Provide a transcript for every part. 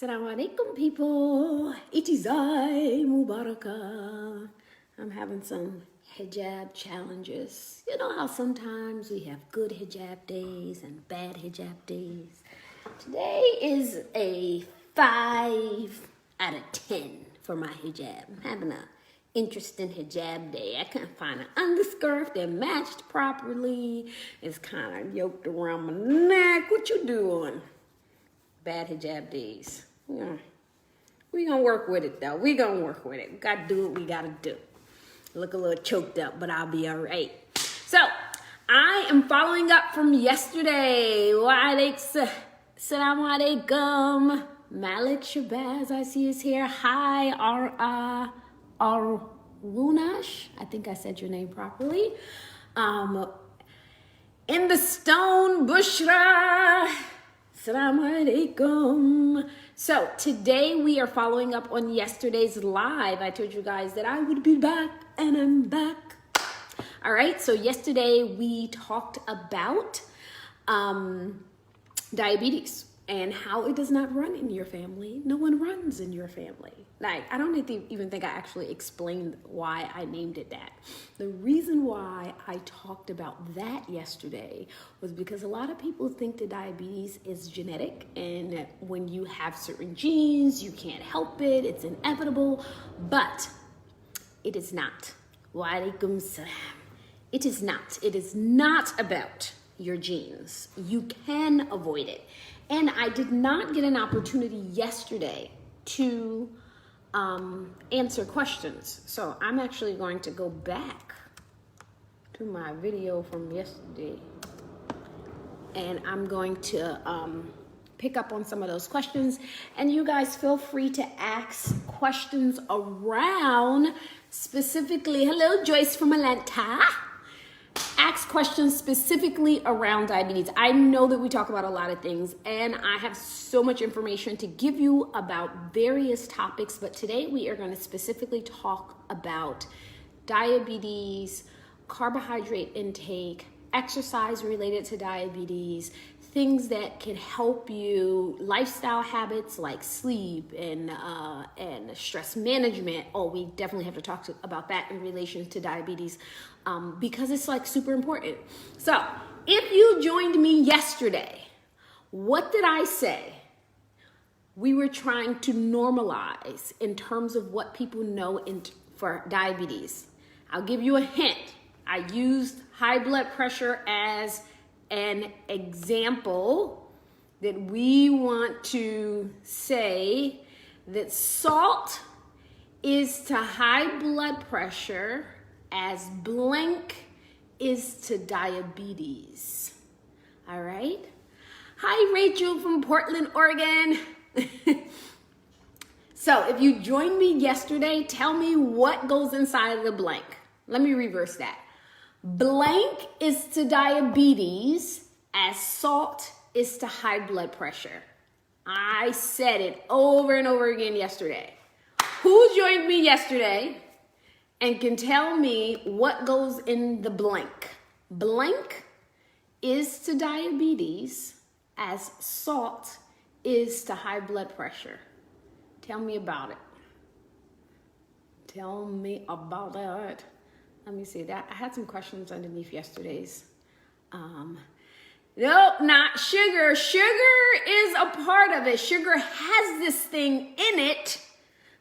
Assalamu alaikum, people. It is I, Mubarakah. I'm having some hijab challenges. You know how sometimes we have good hijab days and bad hijab days. Today is a 5 out of 10 for my hijab. I'm having an interesting hijab day. I couldn't find an underskirt that matched properly. It's kind of yoked around my neck. What you doing? Bad hijab days. Yeah. We gonna work with it though. We gonna work with it. We gotta do what we gotta do. Look a little choked up, but I'll be all right. So I am following up from yesterday. Assalamu alaikum. Malik Shabazz, I see is here. Hi, Arunash. I think I said your name properly. In the stone, Bushra. Assalamu alaikum. So today we are following up on yesterday's live. I told you guys that I would be back, and I'm back. All right, so yesterday we talked about diabetes and how it does not run in your family. No one runs in your family. Like, I don't even think I actually explained why I named it that. The reason why I talked about that yesterday was because a lot of people think that diabetes is genetic, and when you have certain genes, you can't help it, it's inevitable, but it is not. Wa alaikum salam. It is not. It is not about your genes. You can avoid it. And I did not get an opportunity yesterday to answer questions. So I'm actually going to go back to my video from yesterday, and I'm going to pick up on some of those questions. And you guys feel free to ask questions around specifically, hello Joyce from Atlanta. Ask questions specifically around diabetes. I know that we talk about a lot of things, and I have so much information to give you about various topics, but today we are going to specifically talk about diabetes, carbohydrate intake, exercise related to diabetes, things that can help you, lifestyle habits like sleep and stress management. Oh, we definitely have to talk about that in relation to diabetes because it's like super important. So if you joined me yesterday, what did I say? We were trying to normalize in terms of what people know for diabetes. I'll give you a hint. I used high blood pressure as an example that we want to say that salt is to high blood pressure as blank is to diabetes. All right? Hi, Rachel from Portland, Oregon. So if you joined me yesterday, tell me what goes inside of the blank. Let me reverse that. Blank is to diabetes as salt is to high blood pressure. I said it over and over again yesterday. Who joined me yesterday and can tell me what goes in the blank? Blank is to diabetes as salt is to high blood pressure. Tell me about it. Tell me about it. Let me see that. I had some questions underneath yesterday's. Nope, not sugar. Sugar is a part of it. Sugar has this thing in it.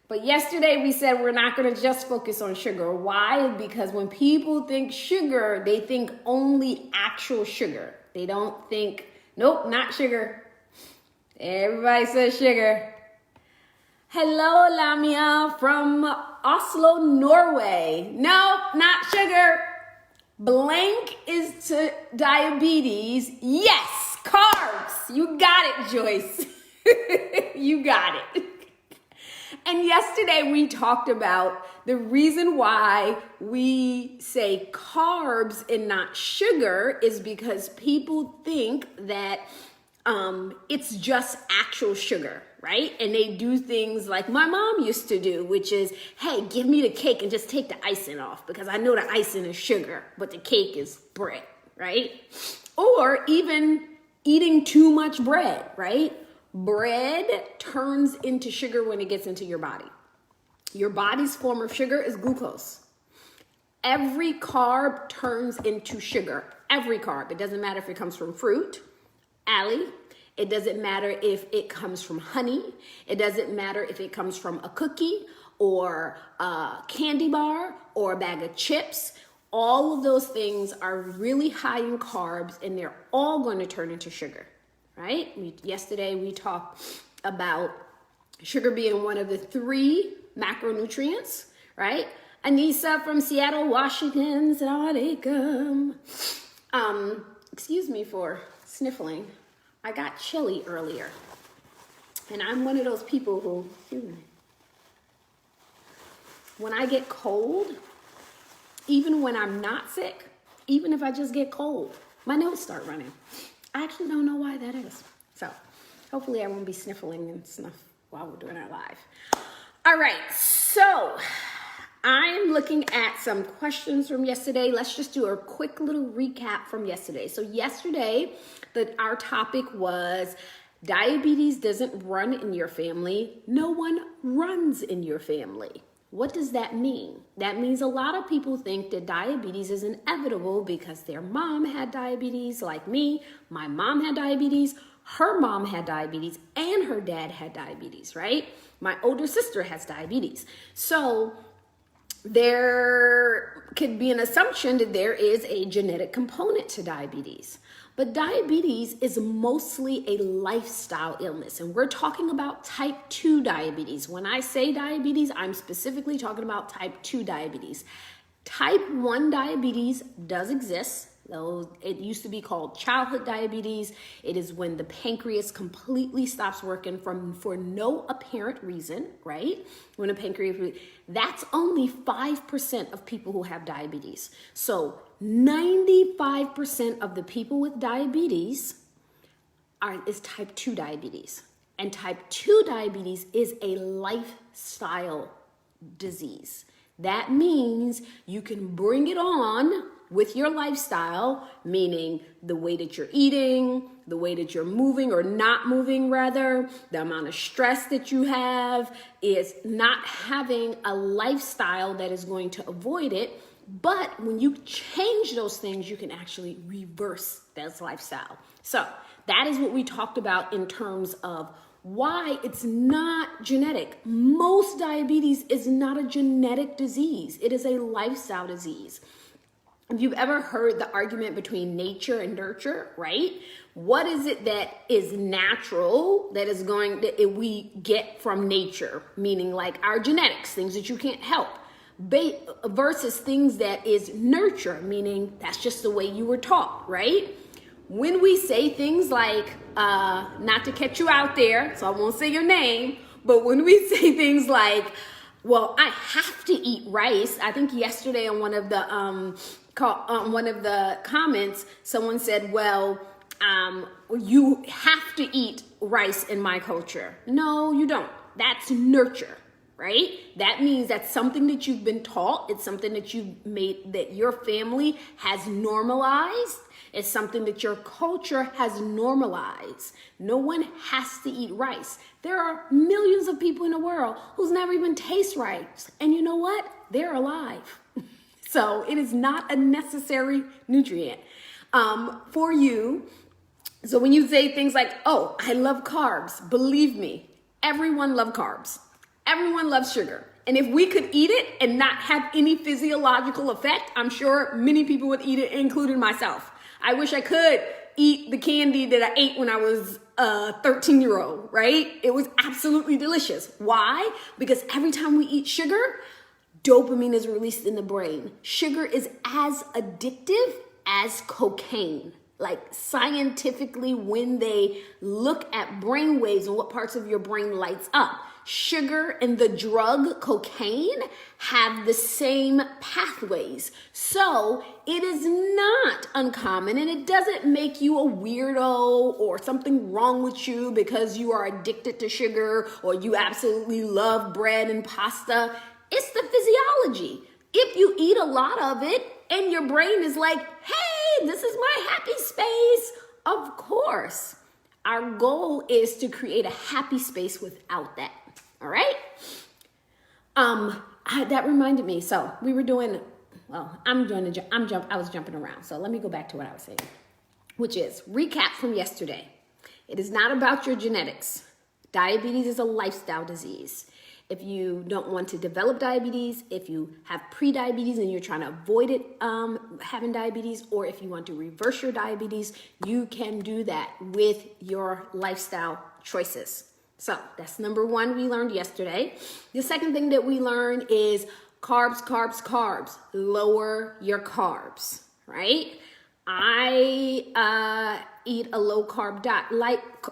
But yesterday we said we're not going to just focus on sugar. Why? Because when people think sugar, they think only actual sugar. They don't think, nope, not sugar. Everybody says sugar. Hello, Lamia from Oslo, Norway. Nope, not sugar. Blank is to diabetes. Yes, carbs. You got it, Joyce. You got it. And yesterday we talked about the reason why we say carbs and not sugar is because people think that it's just actual sugar, right? And they do things like my mom used to do, which is, hey, give me the cake and just take the icing off because I know the icing is sugar, but the cake is bread, right? Or even eating too much bread, right? bread turns into sugar when it gets into your body. Your body's form of sugar is glucose. Every carb turns into sugar. Every carb. It doesn't matter if it comes from fruit, Allie. It doesn't matter if it comes from honey. It doesn't matter if it comes from a cookie or a candy bar or a bag of chips. All of those things are really high in carbs, and they're all going to turn into sugar, right? Yesterday we talked about sugar being one of the 3 macronutrients, right? Anissa from Seattle, Washington, Assalamu alaikum. Excuse me for sniffling. I got chilly earlier, and I'm one of those people who, when I get cold, even when I'm not sick, even if I just get cold, my nose start running. I actually don't know why that is. So hopefully I won't be sniffling and snuff while we're doing our live. All right, so I'm looking at some questions from yesterday. Let's just do a quick little recap from yesterday. So yesterday, our topic was diabetes doesn't run in your family. No one runs in your family. What does that mean? That means a lot of people think that diabetes is inevitable because their mom had diabetes, like me. My mom had diabetes, her mom had diabetes, and her dad had diabetes, right? My older sister has diabetes. So there could be an assumption that there is a genetic component to diabetes. But diabetes is mostly a lifestyle illness, and we're talking about type 2 diabetes. When I say diabetes, I'm specifically talking about type 2 diabetes. Type 1 diabetes does exist. Though it used to be called childhood diabetes. It is when the pancreas completely stops working for no apparent reason, right? When the pancreas, that's only 5% of people who have diabetes. So 95% of the people with diabetes is type 2 diabetes. And type 2 diabetes is a lifestyle disease. That means you can bring it on with your lifestyle, meaning the way that you're eating, the way that you're moving or not moving rather, the amount of stress that you have, is not having a lifestyle that is going to avoid it. But when you change those things, you can actually reverse that lifestyle. So that is what we talked about in terms of why it's not genetic. Most diabetes is not a genetic disease. It is a lifestyle disease. If you've ever heard the argument between nature and nurture, right? What is it that is natural that we get from nature? Meaning like our genetics, things that you can't help, versus things that is nurture, meaning that's just the way you were taught, right? When we say things like, not to catch you out there, so I won't say your name, but when we say things like, well, I have to eat rice. I think yesterday on one of the comments, someone said, well, you have to eat rice in my culture. No, you don't. That's nurture, right? That means that's something that you've been taught. It's something that you've made, that your family has normalized. It's something that your culture has normalized. No one has to eat rice. There are millions of people in the world who's never even taste rice. And you know what? They're alive. So it is not a necessary nutrient for you. So when you say things like, oh, I love carbs, believe me, everyone loves carbs. Everyone loves sugar. And if we could eat it and not have any physiological effect, I'm sure many people would eat it, including myself. I wish I could eat the candy that I ate when I was a 13-year-old, right? It was absolutely delicious. Why? Because every time we eat sugar, dopamine is released in the brain. Sugar is as addictive as cocaine. Like scientifically, when they look at brain waves and what parts of your brain lights up, sugar and the drug cocaine have the same pathways. So it is not uncommon, and it doesn't make you a weirdo or something wrong with you because you are addicted to sugar or you absolutely love bread and pasta. It's the physiology. If you eat a lot of it and your brain is like, hey, this is my happy space, of course, Our goal is to create a happy space without that. All right. That reminded me. So we were doing, well, I was jumping around. So let me go back to what I was saying, which is recap from yesterday. It is not about your genetics. Diabetes is a lifestyle disease. If you don't want to develop diabetes, if you have pre-diabetes and you're trying to avoid it having diabetes, or if you want to reverse your diabetes, you can do that with your lifestyle choices. So that's number one we learned yesterday. The second thing that we learned is carbs. Lower your carbs, right? I eat a low carb diet,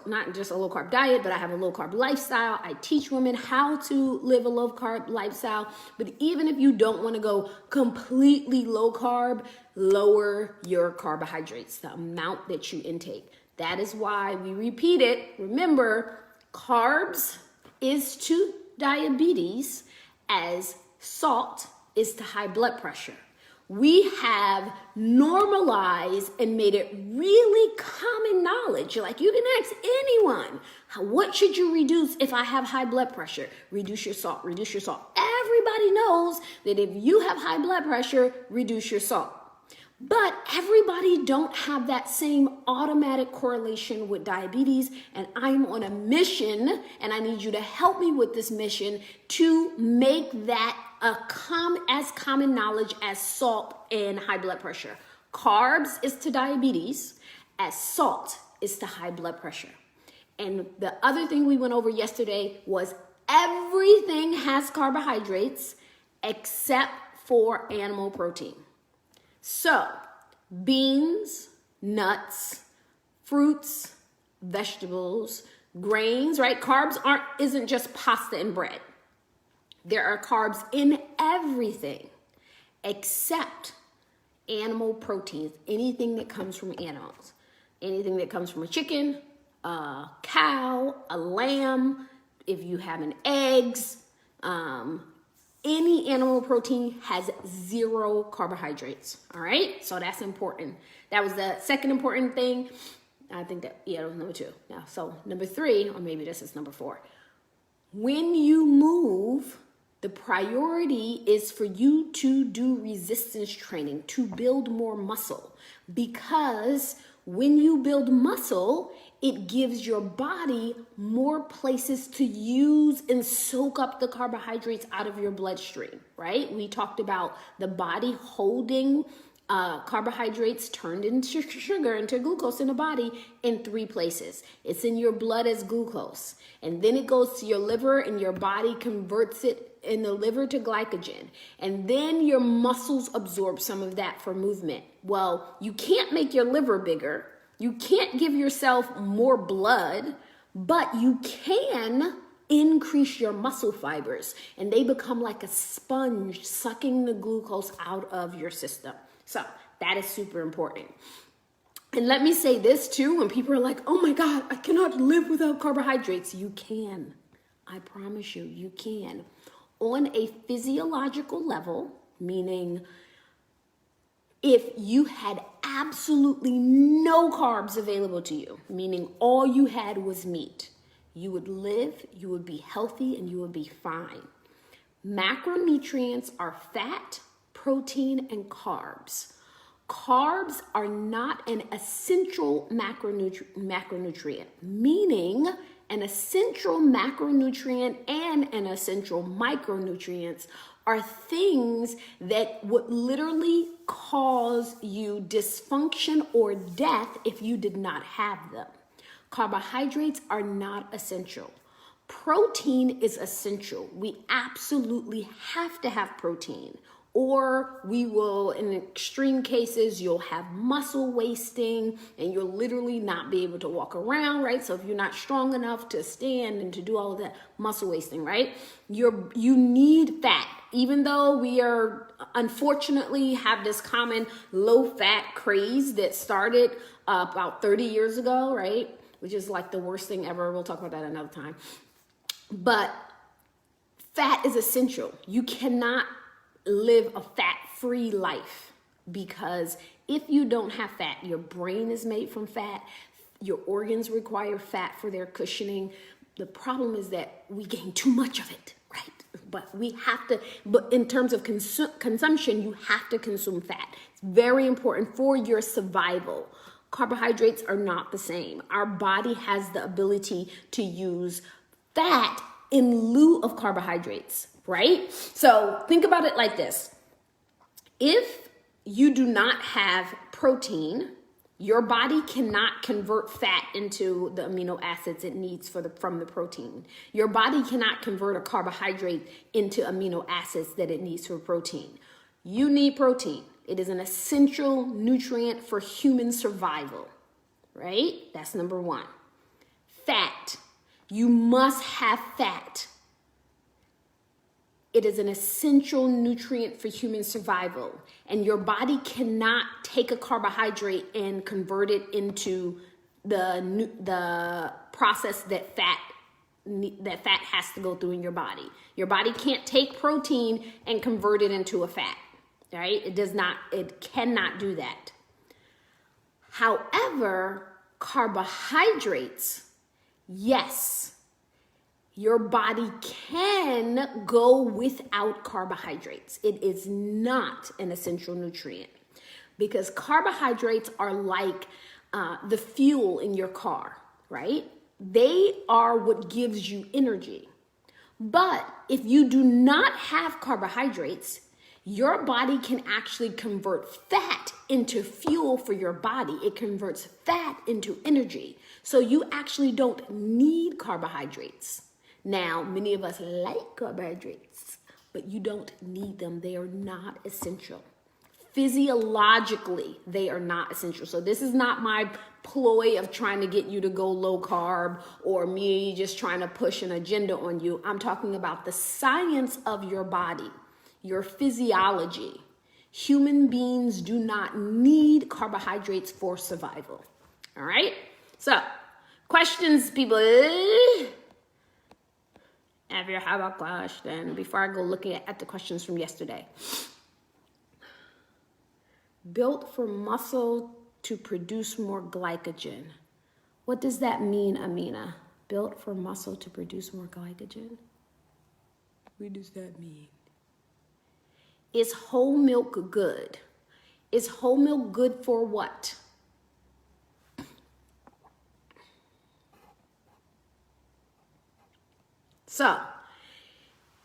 not just a low carb diet, but I have a low carb lifestyle. I teach women how to live a low carb lifestyle. But even if you don't want to go completely low carb, lower your carbohydrates, the amount that you intake. That is why we repeat it. Remember, carbs is to diabetes as salt is to high blood pressure. We have normalized and made it really common knowledge. Like, you can ask anyone, what should you reduce if I have high blood pressure? Reduce your salt. Everybody knows that if you have high blood pressure, reduce your salt. But everybody don't have that same automatic correlation with diabetes, and I'm on a mission, and I need you to help me with this mission to make that as common knowledge as salt and high blood pressure. Carbs is to diabetes as salt is to high blood pressure. And the other thing we went over yesterday was everything has carbohydrates except for animal protein. So, beans, nuts, fruits, vegetables, grains, right? Carbs isn't just pasta and bread. There are carbs in everything except animal proteins, anything that comes from animals, anything that comes from a chicken, a cow, a lamb, if you have eggs, any animal protein has 0 carbohydrates. All right. So that's important. That was the second important thing. I think that was number 2. Now, so number 3, or maybe this is number 4. When you move, the priority is for you to do resistance training to build more muscle, because when you build muscle, it gives your body more places to use and soak up the carbohydrates out of your bloodstream, right? We talked about the body holding carbohydrates turned into sugar, into glucose in the body in 3 places. It's in your blood as glucose, and then it goes to your liver, and your body converts it in the liver to glycogen, and then your muscles absorb some of that for movement. Well, you can't make your liver bigger. You can't give yourself more blood, but you can increase your muscle fibers, and they become like a sponge sucking the glucose out of your system. So that is super important. And let me say this too, when people are like, oh my God, I cannot live without carbohydrates. You can. I promise you, you can. On a physiological level, meaning if you had absolutely no carbs available to you, meaning all you had was meat, you would live, you would be healthy, and you would be fine. Macronutrients are fat, protein, and carbs. Carbs are not an essential macronutrient, meaning an essential macronutrient and an essential micronutrients are things that would literally cause you dysfunction or death if you did not have them. Carbohydrates are not essential. Protein is essential. We absolutely have to have protein, or we will, in extreme cases, you'll have muscle wasting and you'll literally not be able to walk around, right? So if you're not strong enough to stand and to do all of that, muscle wasting, right? You need fat. Even though we are, unfortunately, have this common low-fat craze that started about 30 years ago, right? Which is like the worst thing ever. We'll talk about that another time. But fat is essential. You cannot live a fat-free life, because if you don't have fat, your brain is made from fat. Your organs require fat for their cushioning. The problem is that we gain too much of it, right? But in terms of consumption, you have to consume fat. It's very important for your survival. Carbohydrates are not the same. Our body has the ability to use fat in lieu of carbohydrates, right? So think about it like this. If you do not have protein, your body cannot convert fat into the amino acids it needs from the protein. Your body cannot convert a carbohydrate into amino acids that it needs for protein. You need protein. It is an essential nutrient for human survival, right? That's number one. Fat. You must have fat. It is an essential nutrient for human survival, and your body cannot take a carbohydrate and convert it into the process that fat has to go through in your body. Your body can't take protein and convert it into a fat, right? It cannot do that. However, carbohydrates, yes. Your body can go without carbohydrates. It is not an essential nutrient because carbohydrates are like the fuel in your car, right? They are what gives you energy. But if you do not have carbohydrates, your body can actually convert fat into fuel for your body. It converts fat into energy. So you actually don't need carbohydrates. Now, many of us like carbohydrates, but you don't need them. They are not essential. Physiologically, they are not essential. So this is not my ploy of trying to get you to go low carb or me just trying to push an agenda on you. I'm talking about the science of your body, your physiology. Human beings do not need carbohydrates for survival. All right? So, questions, people? If you have a question, before I go looking at the questions from yesterday. Built for muscle to produce more glycogen. What does that mean, Amina? Built for muscle to produce more glycogen? What does that mean? Is whole milk good? Is whole milk good for what? So,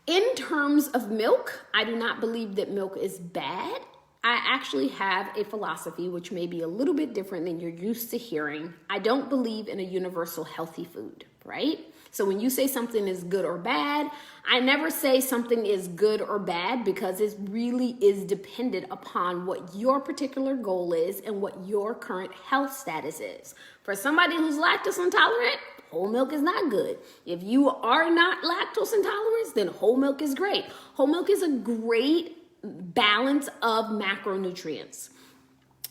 in terms of milk, I do not believe that milk is bad. I actually have a philosophy which may be a little bit different than you're used to hearing. I don't believe in a universal healthy food, right? So when you say something is good or bad, I never say something is good or bad because it really is dependent upon what your particular goal is and what your current health status is. For somebody who's lactose intolerant, whole milk is not good. If you are not lactose intolerant, then whole milk is great. Whole milk is a great balance of macronutrients.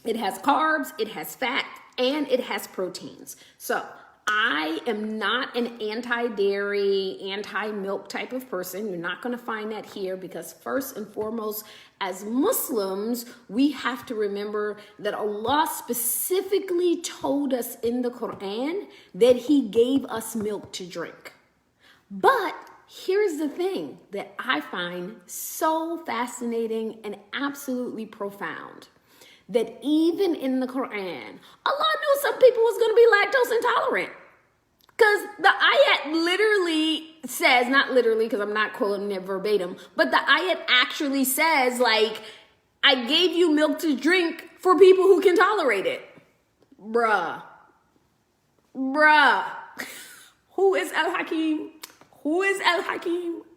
It has carbs, it has fat, and it has proteins. So I am not an anti-dairy, anti-milk type of person. You're not going to find that here because first and foremost, as Muslims, we have to remember that Allah specifically told us in the Quran that He gave us milk to drink. But here's the thing that I find so fascinating and absolutely profound. That even in the Quran, Allah knew some people was going to be lactose intolerant. Because the ayat literally says, not literally because I'm not quoting it verbatim, but the ayat actually says, like, I gave you milk to drink for people who can tolerate it. Bruh. Who is Al-Hakim?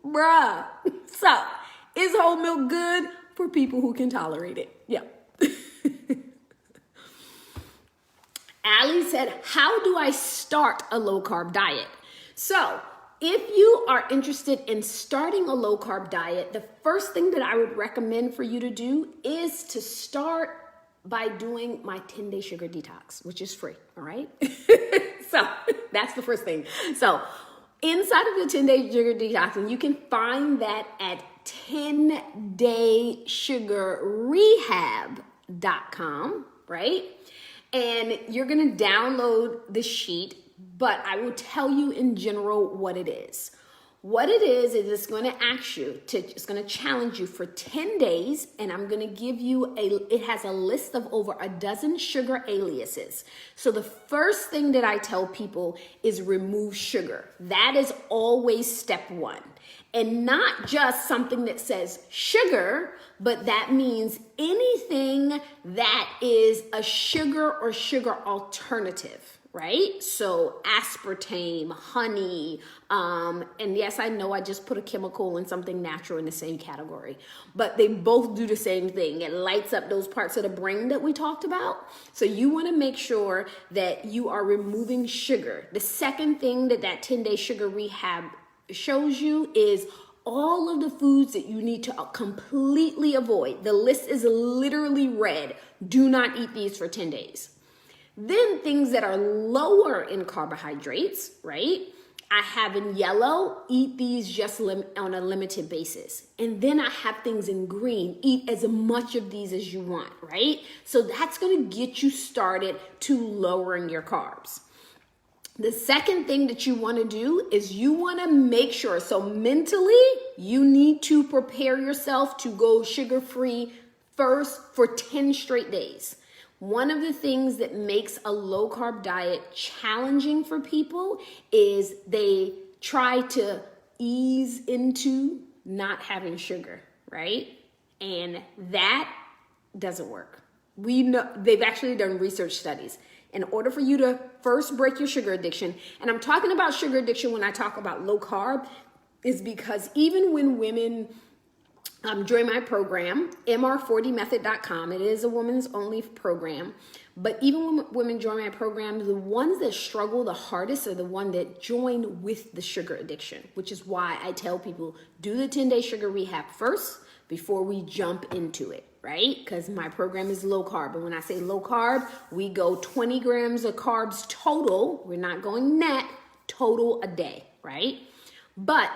Bruh. So, is whole milk good for people who can tolerate it? Yeah. Ali said, how do I start a low-carb diet? So if you are interested in starting a low-carb diet, the first thing that I would recommend for you to do is to start by doing my 10-day sugar detox, which is free, all right? So that's the first thing. So inside of the 10-day sugar detox, and you can find that at 10daysugarrehab.com, right? And you're going to download the sheet, but I will tell you in general what it is. What it is it's going to ask you it's going to challenge you for 10 days, and I'm going to give you it has a list of over a dozen sugar aliases. So the first thing that I tell people is remove sugar. That is always step one. And not just something that says sugar, but that means anything that is a sugar or sugar alternative, right? So aspartame, honey, and yes, I know I just put a chemical and something natural in the same category, but they both do the same thing. It lights up those parts of the brain that we talked about. So you want to make sure that you are removing sugar. The second thing that 10-day sugar rehab shows you is all of the foods that you need to completely avoid. The list is literally red. Do not eat these for 10 days. Then things that are lower in carbohydrates, right? I have in yellow, eat these just on a limited basis. And then I have things in green, eat as much of these as you want, right? So that's going to get you started to lowering your carbs. The second thing that you want to do is you want to make sure, so mentally, you need to prepare yourself to go sugar-free first for 10 straight days. One of the things that makes a low-carb diet challenging for people is they try to ease into not having sugar, right? And that doesn't work. We know they've actually done research studies. In order for you to first break your sugar addiction, and I'm talking about sugar addiction when I talk about low carb, is because even when women join my program, mr40method.com, it is a women's only program, but even when women join my program, the ones that struggle the hardest are the ones that join with the sugar addiction, which is why I tell people, do the 10-day sugar rehab first before we jump into it, right? Because my program is low carb. And when I say low carb, we go 20 grams of carbs total. We're not going net, total a day, right? But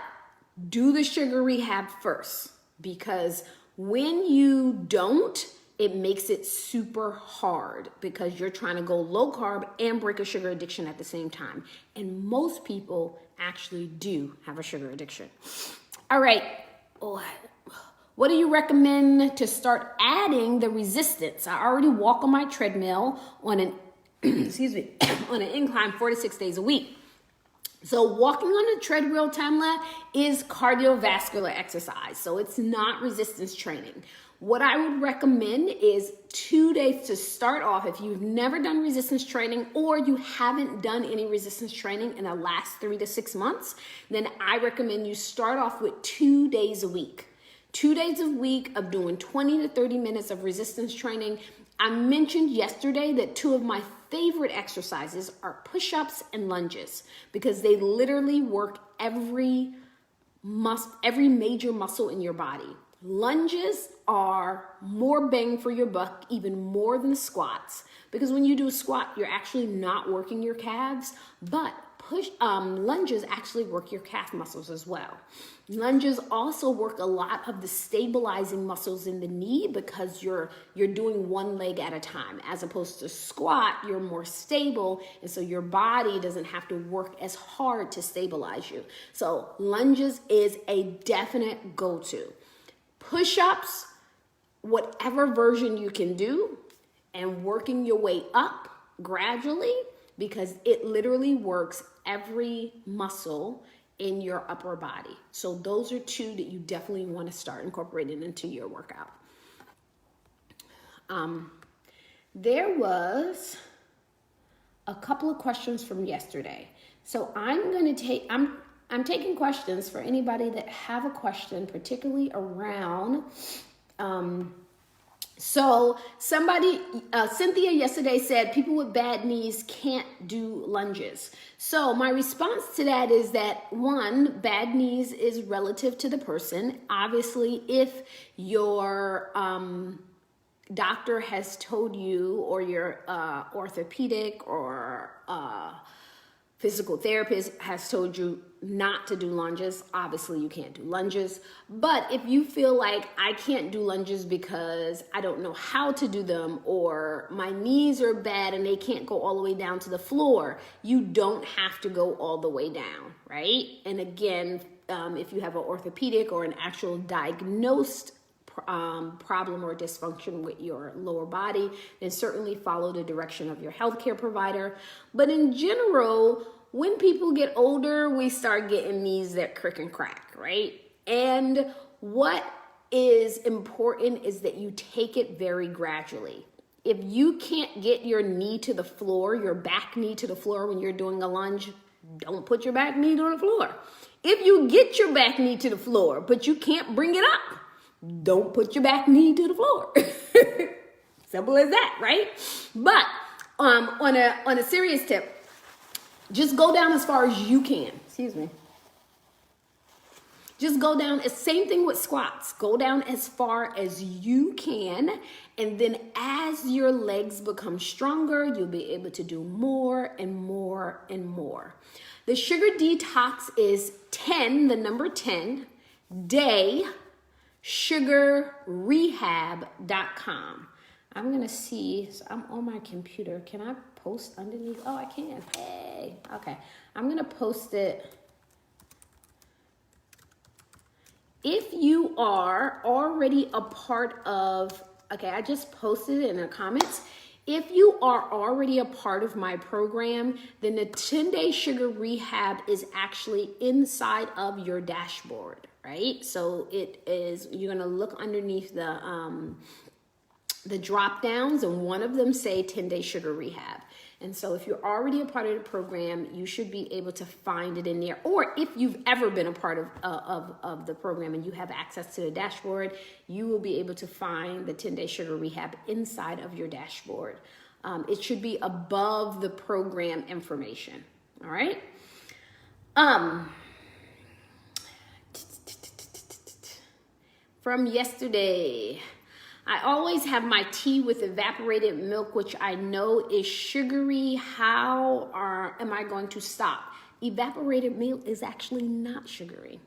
do the sugar rehab first, because when you don't, it makes it super hard because you're trying to go low carb and break a sugar addiction at the same time. And most people actually do have a sugar addiction. All right. What do you recommend to start adding the resistance? I already walk on my treadmill on an, on an incline 4 to 6 days a week. So walking on a treadmill, Tamla, is cardiovascular exercise. So it's not resistance training. What I would recommend is 2 days to start off. If you've never done resistance training or you haven't done any resistance training in the last 3 to 6 months, then I recommend you start off with 2 days a week. 2 days a week of doing 20 to 30 minutes of resistance training. I mentioned yesterday that 2 of my favorite exercises are push-ups and lunges because they literally work every major muscle in your body. Lunges are more bang for your buck, even more than squats, because when you do a squat, you're actually not working your calves, but lunges actually work your calf muscles as well. Lunges also work a lot of the stabilizing muscles in the knee because you're doing one leg at a time. As opposed to squat, you're more stable, and so your body doesn't have to work as hard to stabilize you. So lunges is a definite go-to. Push-ups, whatever version you can do, and working your way up gradually, because it literally works every muscle in your upper body. So those are 2 that you definitely want to start incorporating into your workout. There was a couple of questions from yesterday. So I'm taking questions for anybody that have a question, particularly around so somebody, Cynthia yesterday said people with bad knees can't do lunges. So my response to that is that 1, bad knees is relative to the person. Obviously, if your doctor has told you, or your orthopedic or physical therapist has told you not to do lunges, obviously you can't do lunges. But if you feel like I can't do lunges because I don't know how to do them, or my knees are bad and they can't go all the way down to the floor, you don't have to go all the way down, right? And again, if you have an orthopedic or an actual diagnosed problem or dysfunction with your lower body, then certainly follow the direction of your healthcare provider. But in general, when people get older, we start getting knees that crick and crack, right? And what is important is that you take it very gradually. If you can't get your knee to the floor, your back knee to the floor when you're doing a lunge, don't put your back knee to the floor. If you get your back knee to the floor, but you can't bring it up, don't put your back knee to the floor. Simple as that, right? But on a serious tip, just go down as far as you can. Excuse me. Just go down. Same thing with squats. Go down as far as you can. And then as your legs become stronger, you'll be able to do more and more and more. The sugar detox is 10, the number 10, day, sugarrehab.com. I'm going to see, so I'm on my computer. Can I post underneath? Oh, I can. Hey, okay. I'm going to post it. If you are already a part of, okay, I just posted it in the comments. If you are already a part of my program, then the 10-day sugar rehab is actually inside of your dashboard, right? So it is, you're going to look underneath the drop downs, and one of them say 10-day sugar rehab. And so if you're already a part of the program, you should be able to find it in there. Or if you've ever been a part of the program and you have access to the dashboard, you will be able to find the 10-day sugar rehab inside of your dashboard. It should be above the program information. All right. From yesterday, I always have my tea with evaporated milk, which I know is sugary. How am I going to stop? Evaporated milk is actually not sugary.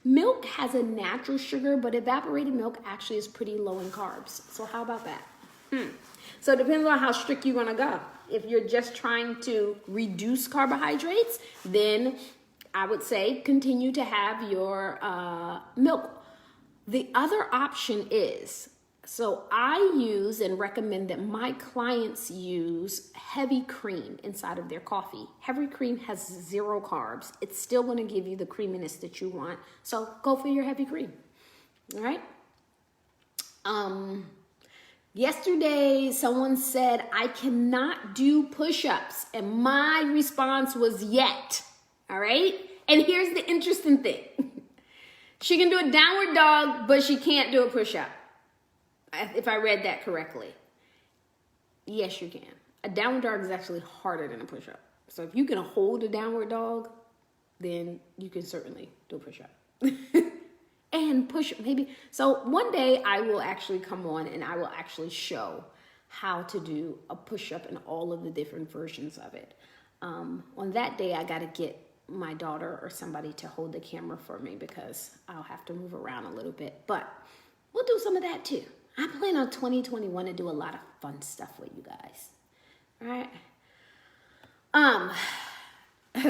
Milk has a natural sugar, but evaporated milk actually is pretty low in carbs. So how about that? So it depends on how strict you're going to go. If you're just trying to reduce carbohydrates, then I would say continue to have your milk. The other option is, so I use and recommend that my clients use heavy cream inside of their coffee. Heavy cream has 0 carbs. It's still going to give you the creaminess that you want. So go for your heavy cream. All right. Yesterday, someone said, I cannot do push-ups. And my response was yet. All right. And here's the interesting thing. She can do a downward dog, but she can't do a push-up. If I read that correctly. Yes, you can. A downward dog is actually harder than a push-up. So if you can hold a downward dog, then you can certainly do a push-up. And push maybe. So one day I will actually come on and I will actually show how to do a push-up and all of the different versions of it. On that day, I got to get my daughter or somebody to hold the camera for me because I'll have to move around a little bit. But we'll do some of that too. I plan on 2021 to do a lot of fun stuff with you guys. All right.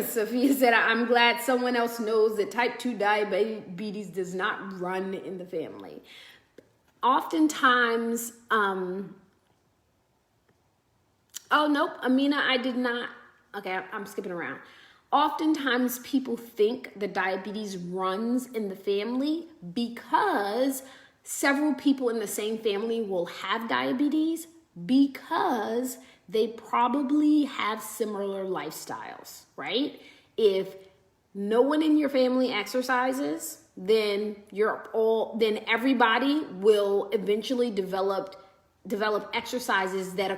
Sophia said, I'm glad someone else knows that type 2 diabetes does not run in the family. Oftentimes, oh, nope, Amina, I did not. Okay, I'm skipping around. Oftentimes people think that diabetes runs in the family because several people in the same family will have diabetes because they probably have similar lifestyles, right? If no one in your family exercises, then then everybody will eventually develop exercises that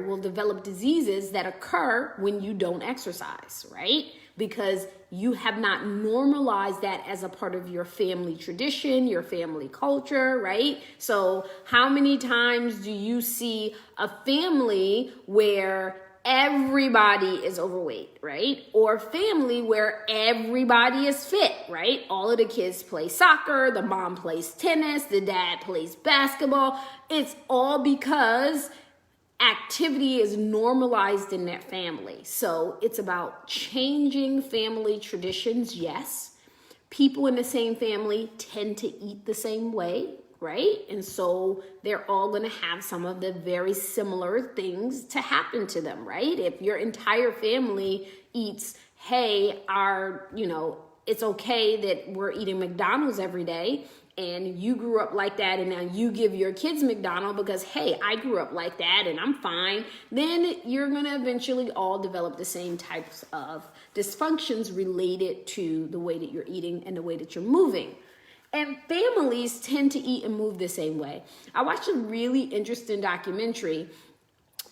will develop diseases that occur when you don't exercise, right? Because you have not normalized that as a part of your family tradition, your family culture, right? So how many times do you see a family where everybody is overweight, right? Or family where everybody is fit, right? All of the kids play soccer, the mom plays tennis, the dad plays basketball. It's all because activity is normalized in that family. So it's about changing family traditions, yes. People in the same family tend to eat the same way, right? And so they're all going to have some of the very similar things to happen to them, right? If your entire family eats, hey, it's okay that we're eating McDonald's every day, and you grew up like that, and now you give your kids McDonald's because, hey, I grew up like that and I'm fine, then you're going to eventually all develop the same types of dysfunctions related to the way that you're eating and the way that you're moving. And families tend to eat and move the same way. I watched a really interesting documentary.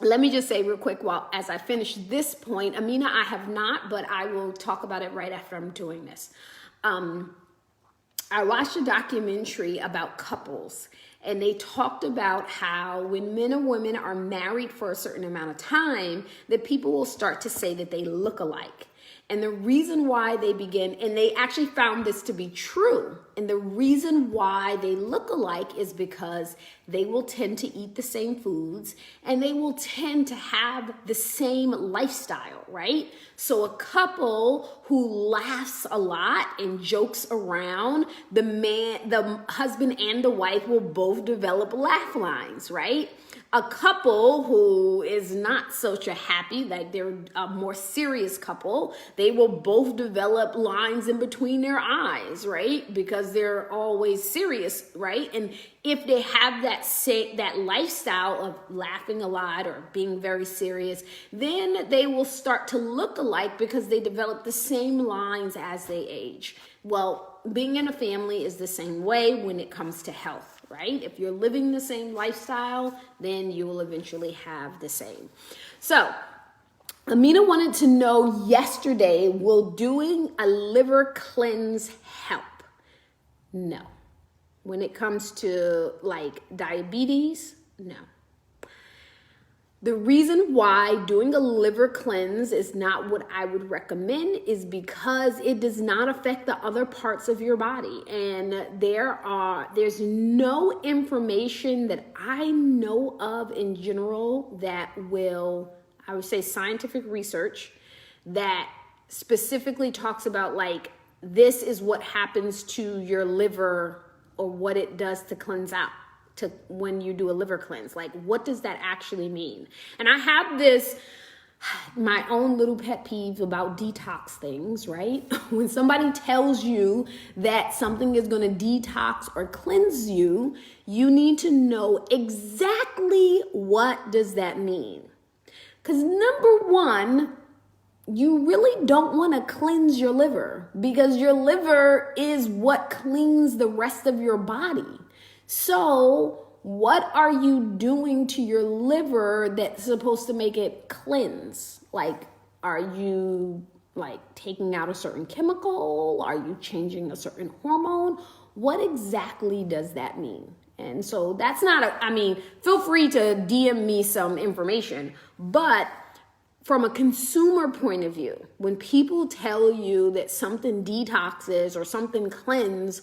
Let me just say real quick, as I finish this point, Amina, I have not, but I will talk about it right after I'm doing this. I watched a documentary about couples, and they talked about how when men and women are married for a certain amount of time, that people will start to say that they look alike. And the reason why they begin, and they actually found this to be true, and the reason why they look alike is because they will tend to eat the same foods and they will tend to have the same lifestyle, right? So a couple who laughs a lot and jokes around, the husband and the wife will both develop laugh lines, right? A couple who is not such a happy, like they're a more serious couple, they will both develop lines in between their eyes, right? Because they're always serious, right? And if they have that lifestyle of laughing a lot or being very serious, then they will start to look alike because they develop the same lines as they age. Well, being in a family is the same way when it comes to health. Right? If you're living the same lifestyle, then you will eventually have the same. So, Amina wanted to know yesterday, will doing a liver cleanse help? No. When it comes to like diabetes, no. The reason why doing a liver cleanse is not what I would recommend is because it does not affect the other parts of your body. And there's no information that I know of in general that will, I would say scientific research that specifically talks about like, this is what happens to your liver or what it does to cleanse out. To when you do a liver cleanse, like what does that actually mean? And I have this, my own little pet peeve about detox things, right? When somebody tells you that something is going to detox or cleanse you, you need to know exactly what does that mean. Because number one, you really don't want to cleanse your liver because your liver is what cleans the rest of your body. So what are you doing to your liver that's supposed to make it cleanse? Like, are you like taking out a certain chemical? Are you changing a certain hormone? What exactly does that mean? And so that's not feel free to DM me some information, but from a consumer point of view, when people tell you that something detoxes or something cleanses,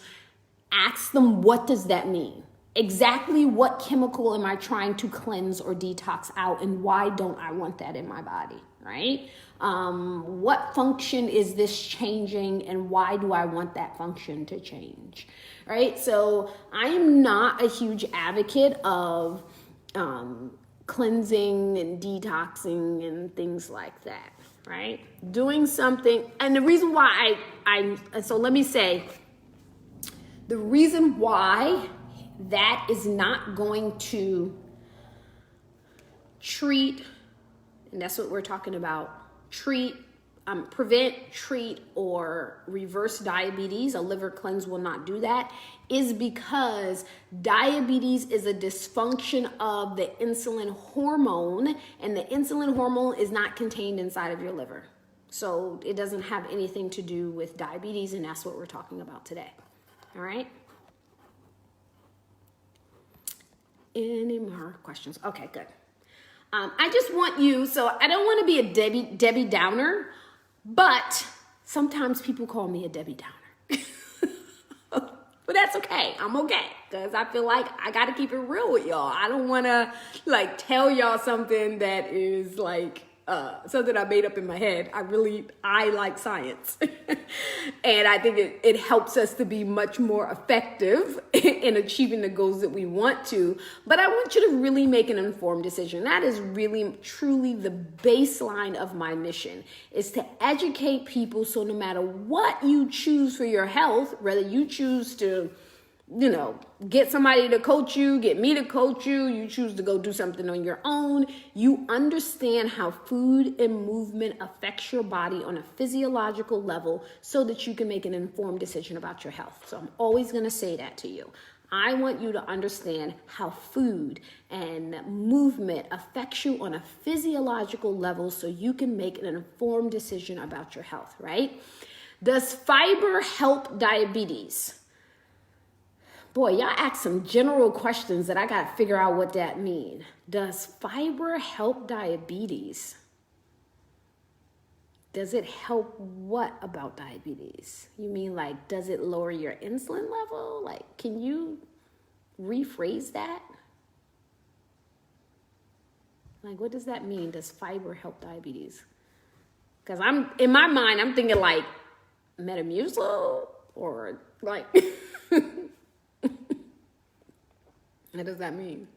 ask them, what does that mean? Exactly what chemical am I trying to cleanse or detox out, and why don't I want that in my body, right? What function is this changing, and why do I want that function to change, right? So I am not a huge advocate of cleansing and detoxing and things like that, right? Doing something, and the reason why so let me say, the reason why that is not going to treat, and that's what we're talking about, prevent, treat, or reverse diabetes, a liver cleanse will not do that, is because diabetes is a dysfunction of the insulin hormone, and the insulin hormone is not contained inside of your liver. So it doesn't have anything to do with diabetes, and that's what we're talking about today. All right? Any more questions? Okay, good. I just want you, so I don't want to be a Debbie Downer, but sometimes people call me a Debbie Downer. But that's okay. I'm okay. Because I feel like I got to keep it real with y'all. I don't want to like tell y'all something that is like something I made up in my head. I like science. And I think it helps us to be much more effective in achieving the goals that we want to. But I want you to really make an informed decision. That is really, truly the baseline of my mission, is to educate people so no matter what you choose for your health, whether you choose to get somebody to coach you, get me to coach you, you choose to go do something on your own, you understand how food and movement affects your body on a physiological level so that you can make an informed decision about your health. So I'm always going to say that to you. I want you to understand how food and movement affects you on a physiological level so you can make an informed decision about your health, right? Does fiber help diabetes? Boy, y'all ask some general questions that I got to figure out what that means. Does fiber help diabetes? Does it help what about diabetes? You mean like, does it lower your insulin level? Like, can you rephrase that? Like, what does that mean? Does fiber help diabetes? Because in my mind, I'm thinking like Metamucil or like... What does that mean?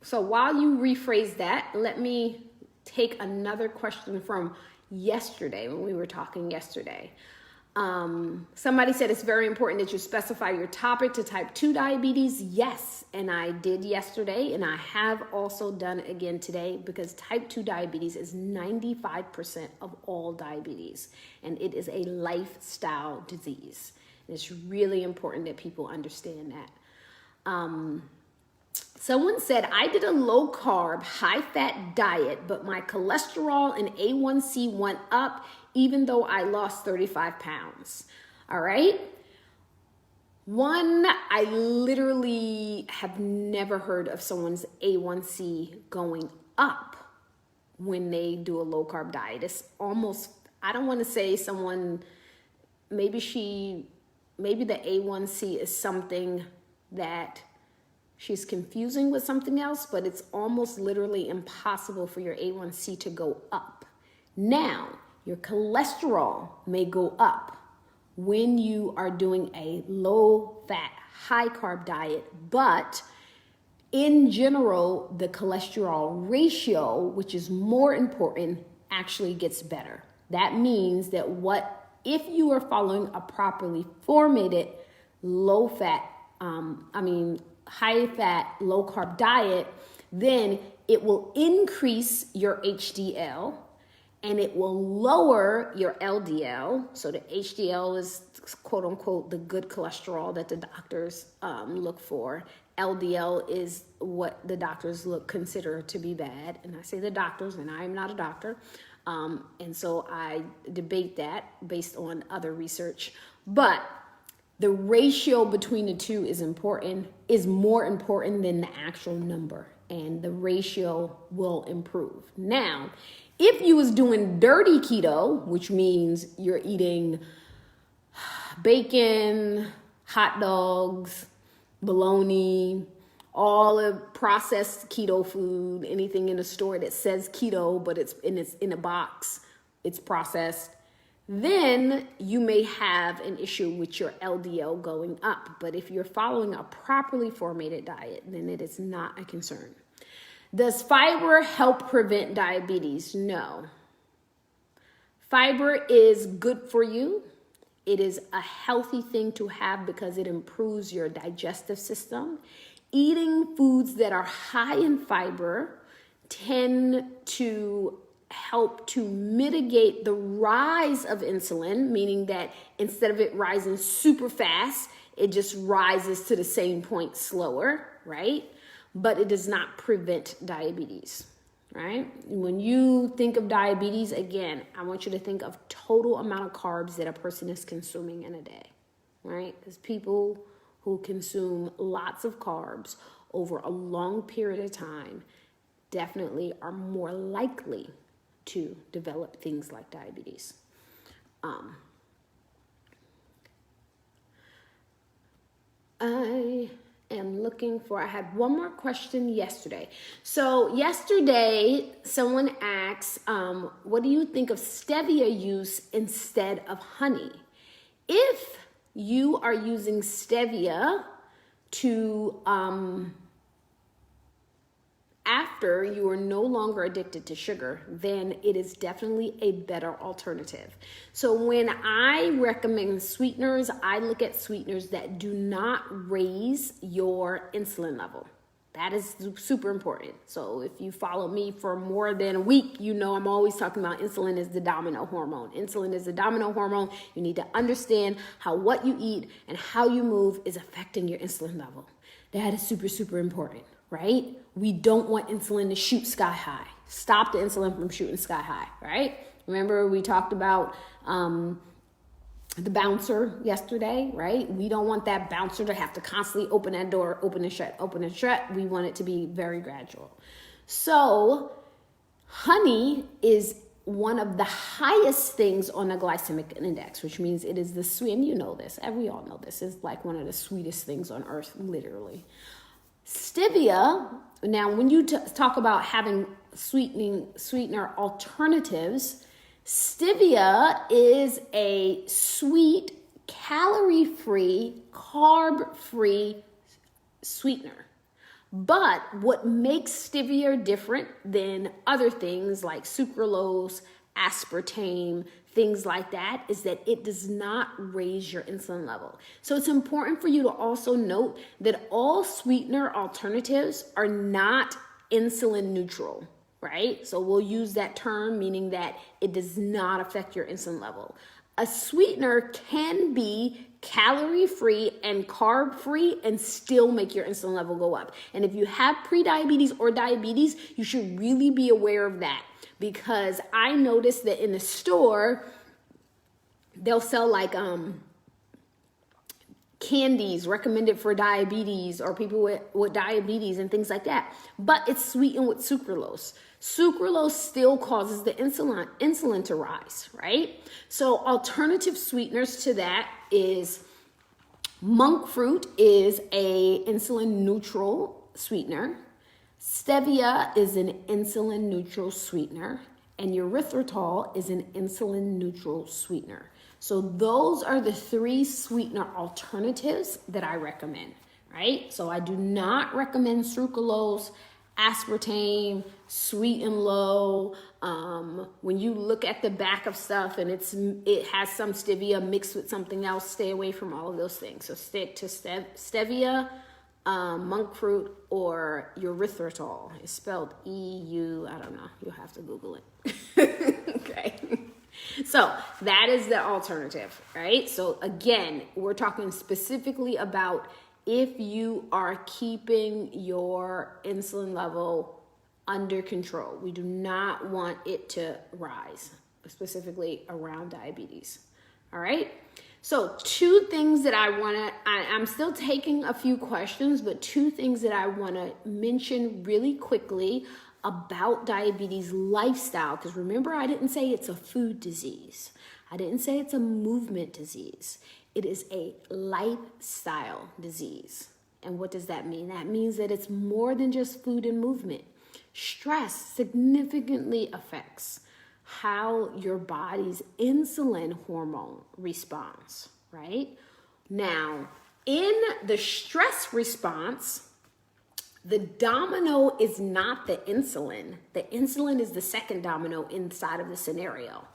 So while you rephrase that, let me take another question from yesterday when we were talking yesterday. Somebody said it's very important that you specify your topic to type 2 diabetes. Yes, and I did yesterday, and I have also done it again today, because type 2 diabetes is 95% of all diabetes, and it is a lifestyle disease. It's really important that people understand that. Someone said, I did a low carb, high fat diet, but my cholesterol and A1C went up even though I lost 35 pounds. All right. One, I literally have never heard of someone's A1C going up when they do a low carb diet. It's almost, I don't want to say someone, maybe the A1C is something that she's confusing with something else, but it's almost literally impossible for your A1C to go up. Now, your cholesterol may go up when you are doing a low fat, high carb diet, but in general, the cholesterol ratio, which is more important, actually gets better. That means that if you are following a properly formatted high fat, low carb diet, then it will increase your HDL and it will lower your LDL. So the HDL is quote unquote the good cholesterol that the doctors look for. LDL is what the doctors consider to be bad. And I say the doctors, and I am not a doctor. And so I debate that based on other research. But the ratio between the two is more important than the actual number. And the ratio will improve. Now, if you was doing dirty keto, which means you're eating bacon, hot dogs, bologna, all of processed keto food, anything in the store that says keto, but it's in a box, it's processed, then you may have an issue with your LDL going up. But if you're following a properly formatted diet, then it is not a concern. Does fiber help prevent diabetes? No. Fiber is good for you. It is a healthy thing to have because it improves your digestive system. Eating foods that are high in fiber tend to help to mitigate the rise of insulin, meaning that instead of it rising super fast, it just rises to the same point slower, right? But it does not prevent diabetes, right? When you think of diabetes, again, I want you to think of total amount of carbs that a person is consuming in a day, right? Because people who consume lots of carbs over a long period of time definitely are more likely to develop things like diabetes. I had one more question yesterday. So yesterday, someone asked, what do you think of stevia use instead of honey? If you are using stevia to, after you are no longer addicted to sugar, then it is definitely a better alternative. So when I recommend sweeteners, I look at sweeteners that do not raise your insulin level. That is super important. So if you follow me for more than a week, you know I'm always talking about insulin is the dominant hormone. Insulin is the dominant hormone. You need to understand how what you eat and how you move is affecting your insulin level. That is super, super important, right? We don't want insulin to shoot sky high. Stop the insulin from shooting sky high, right? Remember we talked about the bouncer yesterday, right? We don't want that bouncer to have to constantly open that door, open and shut, open and shut. We want it to be very gradual. So honey is one of the highest things on the glycemic index, which means it is the sweet, and you know this, and we all know this, is like one of the sweetest things on earth, literally. Stevia, now when you talk about having sweetener alternatives, stevia is a sweet, calorie-free, carb-free sweetener. But what makes stevia different than other things like sucralose, aspartame, things like that, is that it does not raise your insulin level. So it's important for you to also note that all sweetener alternatives are not insulin neutral, right? So we'll use that term, meaning that it does not affect your insulin level. A sweetener can be calorie-free and carb-free and still make your insulin level go up. And if you have prediabetes or diabetes, you should really be aware of that, because I noticed that in the store, they'll sell like candies recommended for diabetes or people with diabetes and things like that, but it's sweetened with sucralose. Sucralose still causes the insulin to rise, right? So alternative sweeteners to that is monk fruit is a insulin neutral sweetener. Stevia is an insulin neutral sweetener, and erythritol is an insulin neutral sweetener. So those are the three sweetener alternatives that I recommend, right? So I do not recommend sucralose, aspartame, sweet and low. When you look at the back of stuff and it has some stevia mixed with something else, stay away from all of those things. So stick to stevia, monk fruit, or erythritol. It's spelled E-U, I don't know. You'll have to Google it. Okay. So that is the alternative, right? So again, we're talking specifically about if you are keeping your insulin level under control. We do not want it to rise, specifically around diabetes. All right. So two things that I'm still taking a few questions, but two things that I want to mention really quickly about diabetes lifestyle, because remember, I didn't say it's a food disease. I didn't say it's a movement disease. It is a lifestyle disease. And what does that mean? That means that it's more than just food and movement. Stress significantly affects how your body's insulin hormone responds, right? Now, in the stress response, the domino is not the insulin. The insulin is the second domino inside of the scenario.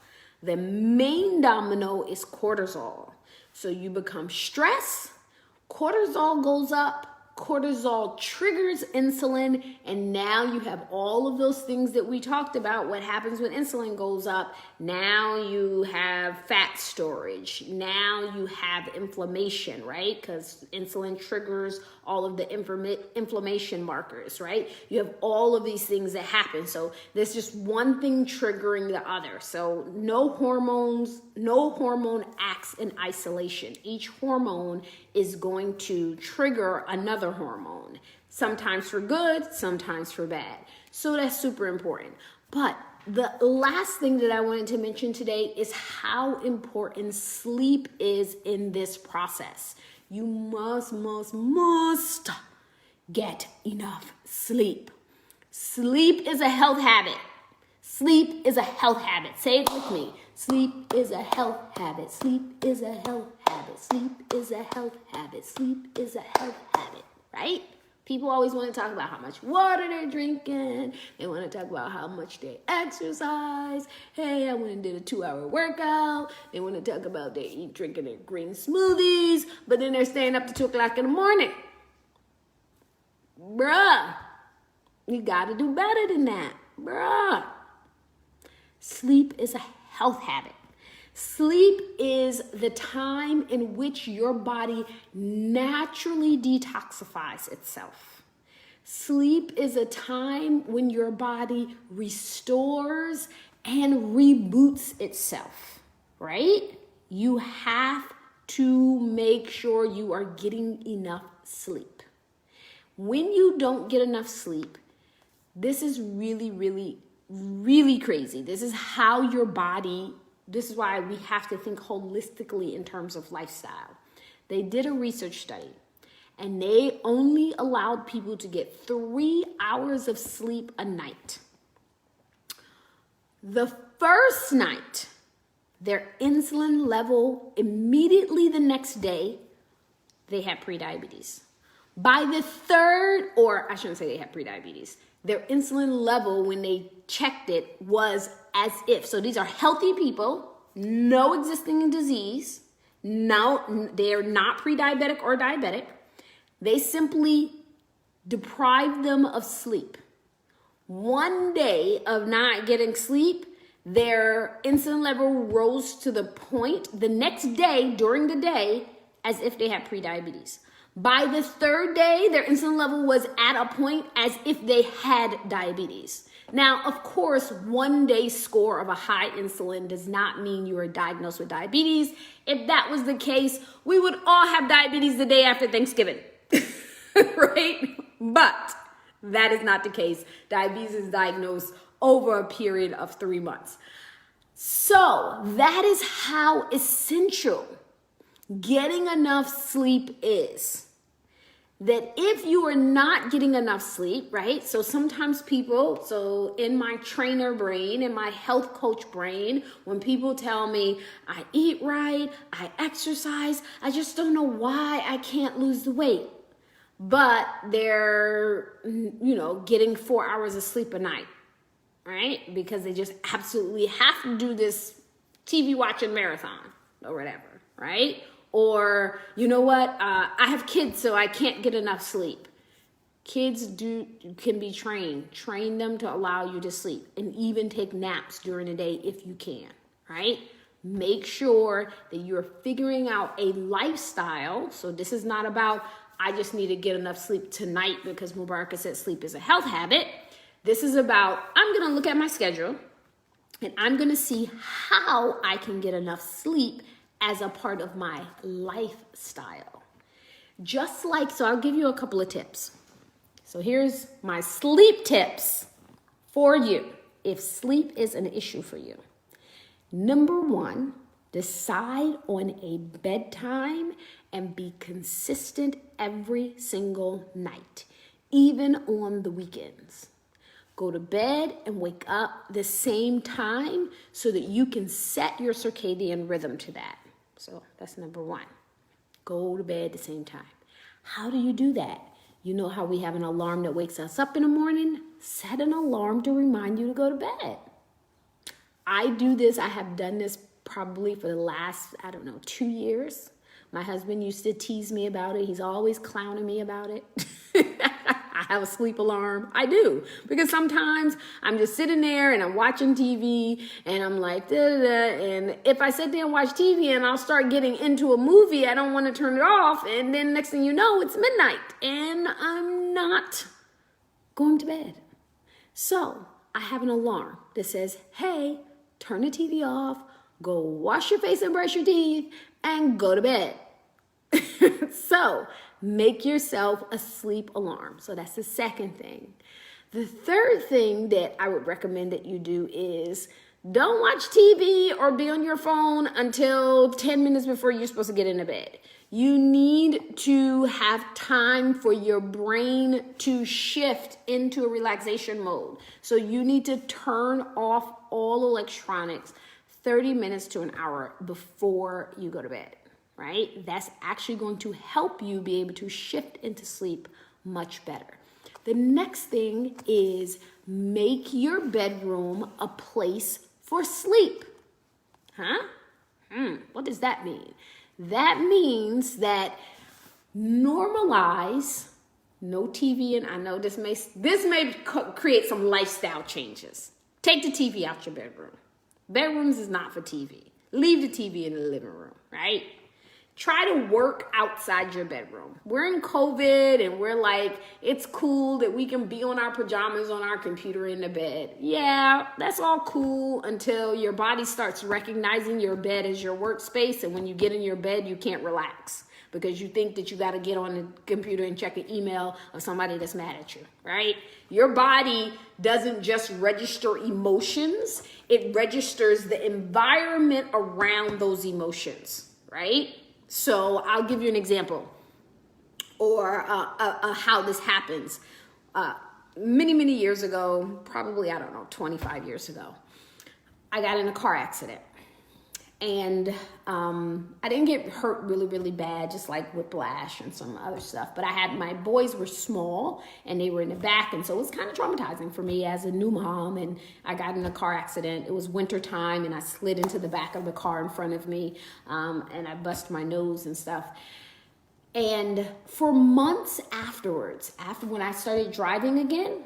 The main domino is cortisol. So you become stressed, cortisol goes up, cortisol triggers insulin, and now you have all of those things that we talked about. What happens when insulin goes up? Now you have fat storage. Now you have inflammation, right? Because insulin triggers all of the inflammation markers, right? You have all of these things that happen. So there's just one thing triggering the other. So no hormone acts in isolation. Each hormone is going to trigger another hormone. Sometimes for good, sometimes for bad. So that's super important. But the last thing that I wanted to mention today is how important sleep is in this process. You must get enough sleep. Sleep is a health habit. Sleep is a health habit. Say it with me. Sleep is a health habit. Sleep is a health habit. Sleep is a health habit. Sleep is a health habit, right? People always want to talk about how much water they're drinking. They want to talk about how much they exercise. Hey, I went and did a 2-hour workout. They want to talk about they drinking their green smoothies, but then they're staying up to 2 o'clock in the morning. Bruh, you got to do better than that. Bruh. Sleep is a health habit. Sleep is the time in which your body naturally detoxifies itself. Sleep is a time when your body restores and reboots itself, right? You have to make sure you are getting enough sleep. When you don't get enough sleep, this is really, really, really crazy. This is how your body, this is why we have to think holistically in terms of lifestyle. They did a research study and they only allowed people to get 3 hours of sleep a night. The first night, their insulin level immediately the next day, they had prediabetes. By the third, or I shouldn't say they had prediabetes, their insulin level when they checked it was as if, so these are healthy people, no existing disease, no, they're not pre-diabetic or diabetic. They simply deprived them of sleep. 1 day of not getting sleep, their insulin level rose to the point the next day during the day as if they had prediabetes. By the third day, their insulin level was at a point as if they had diabetes. Now, of course, 1 day score of a high insulin does not mean you are diagnosed with diabetes. If that was the case, we would all have diabetes the day after Thanksgiving, right? But that is not the case. Diabetes is diagnosed over a period of 3 months. So that is how essential getting enough sleep is. That if you are not getting enough sleep, right? So sometimes people, so in my trainer brain, in my health coach brain, when people tell me I eat right, I exercise, I just don't know why I can't lose the weight. But they're, getting 4 hours of sleep a night, right? Because they just absolutely have to do this TV watching marathon or whatever, right? Or, you know what, I have kids, so I can't get enough sleep. Kids can be trained. Train them to allow you to sleep and even take naps during the day if you can, right? Make sure that you're figuring out a lifestyle. So this is not about, I just need to get enough sleep tonight because Mubaraka said sleep is a health habit. This is about, I'm going to look at my schedule and I'm going to see how I can get enough sleep as a part of my lifestyle. Just like, so I'll give you a couple of tips. So here's my sleep tips for you if sleep is an issue for you. Number 1, decide on a bedtime and be consistent every single night, even on the weekends. Go to bed and wake up the same time so that you can set your circadian rhythm to that. So that's number 1. Go to bed the same time. How do you do that? You know how we have an alarm that wakes us up in the morning? Set an alarm to remind you to go to bed. I do this. I have done this probably for the last, 2 years. My husband used to tease me about it. He's always clowning me about it. I have a sleep alarm. I do. Because sometimes I'm just sitting there and I'm watching TV and I'm like, and if I sit there and watch TV and I'll start getting into a movie, I don't want to turn it off. And then next thing you know, it's midnight and I'm not going to bed. So I have an alarm that says, hey, turn the TV off, go wash your face and brush your teeth and go to bed. So make yourself a sleep alarm. So that's the second thing. The third thing that I would recommend that you do is don't watch TV or be on your phone until 10 minutes before you're supposed to get into bed. You need to have time for your brain to shift into a relaxation mode. So you need to turn off all electronics 30 minutes to an hour before you go to bed, right? That's actually going to help you be able to shift into sleep much better. The next thing is make your bedroom a place for sleep. What does that mean? That means that normalize no TV, and I know this may create some lifestyle changes. Take the TV out your bedroom. Bedrooms is not for TV. Leave the TV in the living room, right? Try to work outside your bedroom. We're in COVID and we're like, it's cool that we can be on our pajamas on our computer in the bed. Yeah, that's all cool until your body starts recognizing your bed as your workspace. And when you get in your bed, you can't relax because you think that you got to get on the computer and check an email of somebody that's mad at you, right? Your body doesn't just register emotions. It registers the environment around those emotions, right? So I'll give you an example or how this happens. Many years ago, probably, 25 years ago, I got in a car accident. And I didn't get hurt really bad, just like whiplash and some other stuff. But my boys were small and they were in the back. And so it was kind of traumatizing for me as a new mom. And I got in a car accident. It was winter time and I slid into the back of the car in front of me. And I busted my nose and stuff. And for months afterwards, after when I started driving again,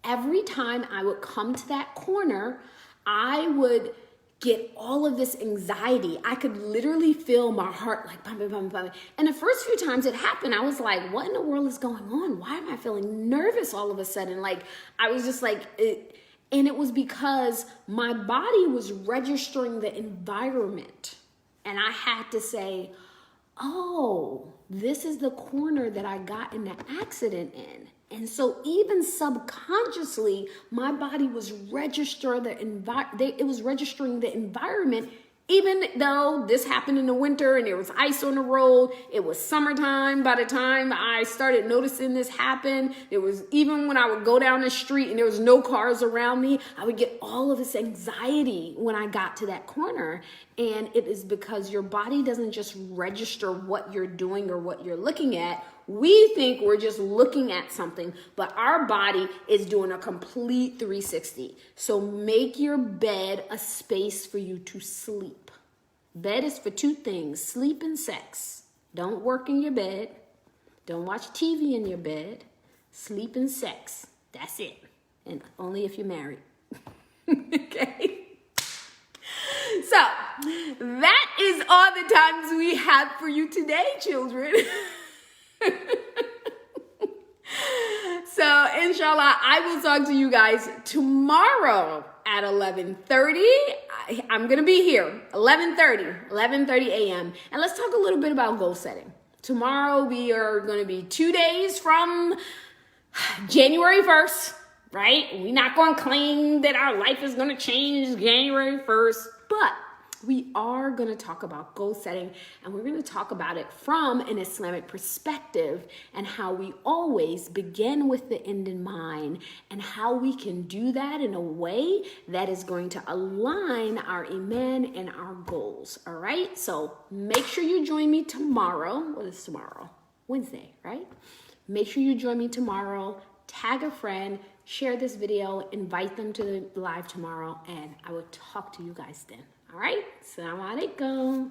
every time I would come to that corner, I would get all of this anxiety. I could literally feel my heart like pumping. And the first few times it happened, I was like, what in the world is going on? Why am I feeling nervous all of a sudden? Like, I was just like, and it was because my body was registering the environment. And I had to say, oh, this is the corner that I got in the accident in. And so even subconsciously, my body was registering the environment, even though this happened in the winter and there was ice on the road. It was summertime by the time I started noticing this happen. It was even when I would go down the street and there was no cars around me, I would get all of this anxiety when I got to that corner. And it is because your body doesn't just register what you're doing or what you're looking at. We think we're just looking at something, but our body is doing a complete 360. So make your bed a space for you to sleep. Bed is for two things, sleep and sex. Don't work in your bed. Don't watch TV in your bed. Sleep and sex. That's it. And only if you're married. Okay? So that is all the times we have for you today, children. So inshallah, I will talk to you guys tomorrow at 11:30. I'm going to be here 11:30 a.m. And let's talk a little bit about goal setting. Tomorrow we are going to be 2 days from January 1st, right? We're not going to claim that our life is going to change January 1st, but we are going to talk about goal setting, and we're going to talk about it from an Islamic perspective and how we always begin with the end in mind and how we can do that in a way that is going to align our iman and our goals. All right. So make sure you join me tomorrow. What is tomorrow? Wednesday, right? Make sure you join me tomorrow. Tag a friend, share this video, invite them to the live tomorrow, and I will talk to you guys then. All right, assalamu alaikum.